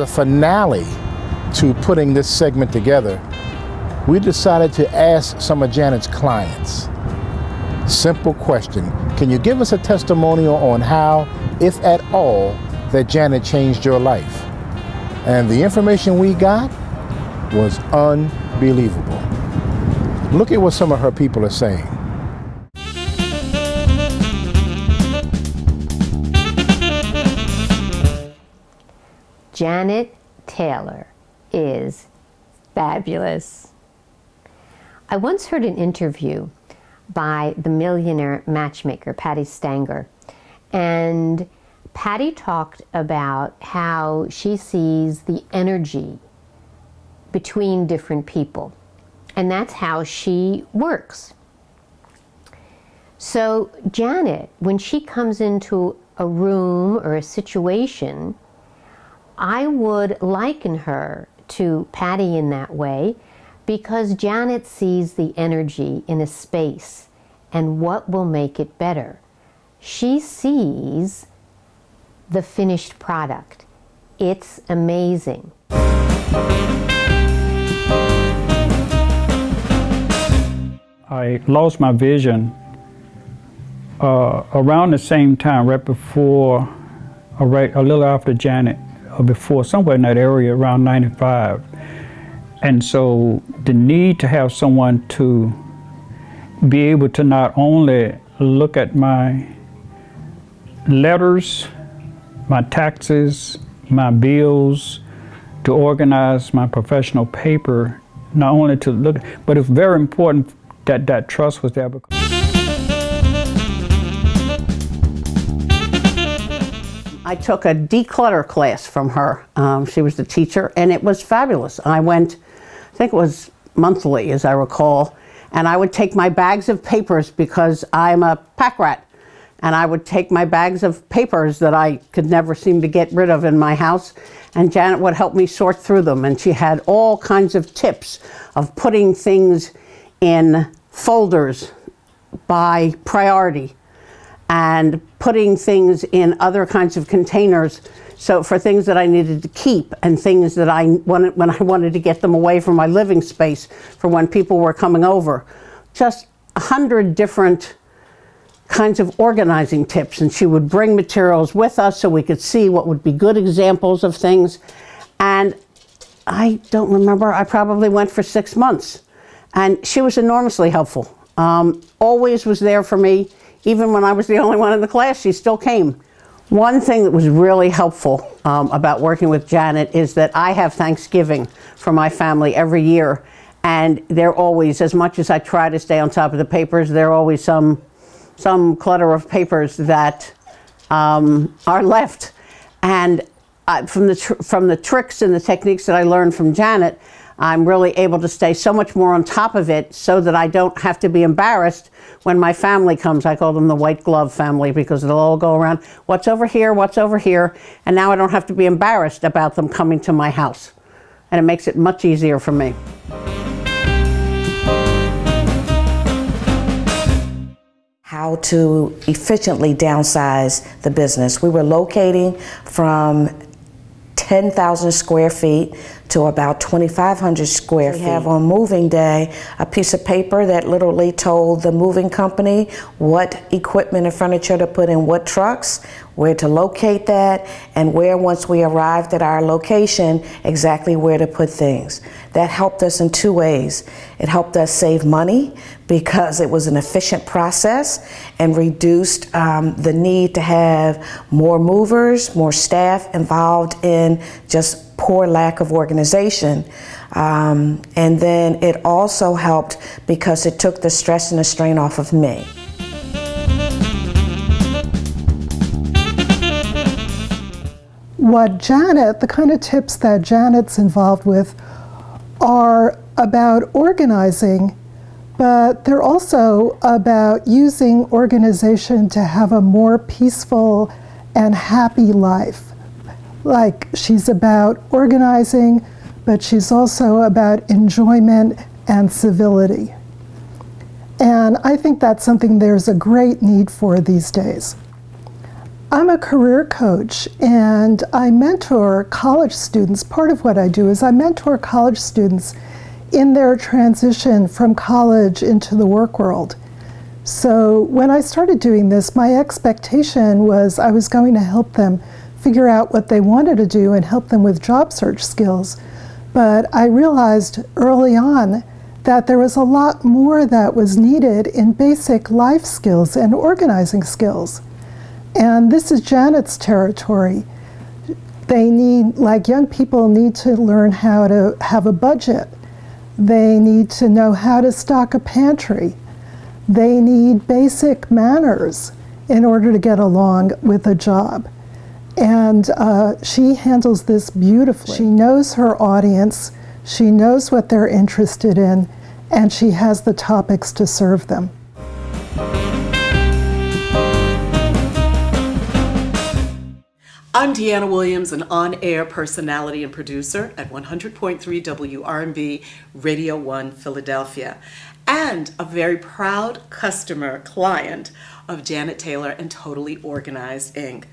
a finale to putting this segment together, we decided to ask some of Janet's clients. Simple question: can you give us a testimonial on how, if at all, that Janet changed your life? And the information we got was unbelievable. Look at what some of her people are saying. Janet Taylor is fabulous. I once heard an interview by the millionaire matchmaker, Patty Stanger, and Patty talked about how she sees the energy between different people, and that's how she works. So Janet, when she comes into a room or a situation, I would liken her to Patty in that way, because Janet sees the energy in a space and what will make it better. She sees the finished product. It's amazing. I lost my vision around the same time, right before, a little after Janet, or before, somewhere in that area, around 95. And so the need to have someone to be able to not only look at my letters, my taxes, my bills, to organize my professional paper, not only to look, but it's very important that that trust was there. I took a declutter class from her. She was the teacher, and it was fabulous. I went, I think it was monthly, as I recall, and I would take my bags of papers, because I'm a pack rat, and I would take my bags of papers that I could never seem to get rid of in my house, and Janet would help me sort through them, and she had all kinds of tips of putting things in folders by priority, and putting things in other kinds of containers, so for things that I needed to keep and things that I wanted, when I wanted to get them away from my living space for when people were coming over. Just 100 different kinds of organizing tips, and she would bring materials with us so we could see what would be good examples of things. And I don't remember, I probably went for 6 months, and she was enormously helpful. Always was there for me. Even when I was the only one in the class, she still came. One thing that was really helpful about working with Janet is that I have Thanksgiving for my family every year, and they're always, as much as I try to stay on top of the papers, there are always some clutter of papers that are left. And from the tricks and the techniques that I learned from Janet, I'm really able to stay so much more on top of it so that I don't have to be embarrassed when my family comes. I call them the white glove family, because they'll all go around, what's over here, what's over here? And now I don't have to be embarrassed about them coming to my house. And it makes it much easier for me. How to efficiently downsize the business. We were locating from 10,000 square feet to about 2,500 square feet. We have on moving day a piece of paper that literally told the moving company what equipment and furniture to put in what trucks, where to locate that, and where, once we arrived at our location, exactly where to put things. That helped us in 2 ways. It helped us save money because it was an efficient process and reduced the need to have more movers, more staff involved in just poor lack of organization. And then it also helped because it took the stress and the strain off of me. What Janet, the kind of tips that Janet's involved with are about organizing, but they're also about using organization to have a more peaceful and happy life. Like, she's about organizing, but she's also about enjoyment and civility. And I think that's something there's a great need for these days. I'm a career coach and I mentor college students. Part of what I do is I mentor college students in their transition from college into the work world. So when I started doing this, my expectation was I was going to help them figure out what they wanted to do and help them with job search skills. But I realized early on that there was a lot more that was needed in basic life skills and organizing skills. And this is Janet's territory. They need, like young people need to learn how to have a budget. They need to know how to stock a pantry. They need basic manners in order to get along with a job. And she handles this beautifully. She knows her audience, she knows what they're interested in, and she has the topics to serve them. I'm Dyana Williams, an on-air personality and producer at 100.3 WRMB Radio 1 Philadelphia, and a very proud customer client of Janet Taylor and Totally Organized, Inc.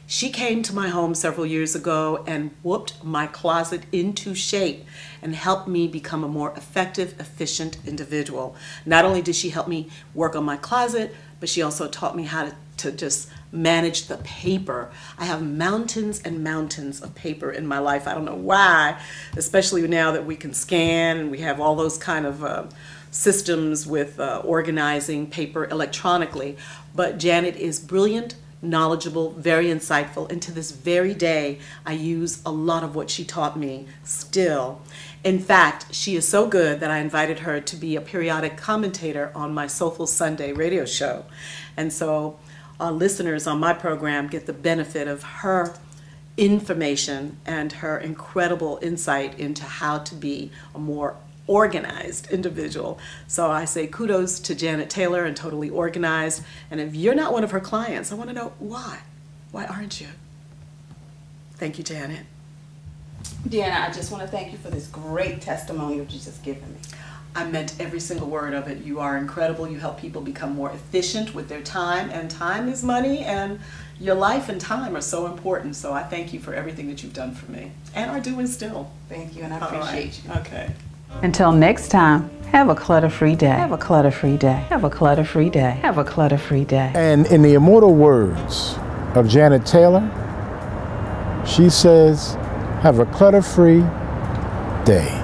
She came to my home several years ago and whooped my closet into shape and helped me become a more effective, efficient individual. Not only did she help me work on my closet, but she also taught me how to just manage the paper. I have mountains and mountains of paper in my life. I don't know why, especially now that we can scan and we have all those kind of systems with organizing paper electronically. But Janet is brilliant, knowledgeable, very insightful, and to this very day I use a lot of what she taught me still. In fact, she is so good that I invited her to be a periodic commentator on my Soulful Sunday radio show. And so listeners on my program get the benefit of her information and her incredible insight into how to be a more organized individual. So I say kudos to Janet Taylor and Totally Organized. And if you're not one of her clients, I want to know why. Why aren't you? Thank you, Janet. Dyana, I just want to thank you for this great testimony that you just given me. I meant every single word of it. You are incredible. You help people become more efficient with their time, and time is money, and your life and time are so important. So I thank you for everything that you've done for me and are doing still. Thank you, and I appreciate you. Okay. Until next time, have a clutter-free day. Have a clutter-free day. Have a clutter-free day. Have a clutter-free day. And in the immortal words of Janet Taylor, she says, have a clutter-free day.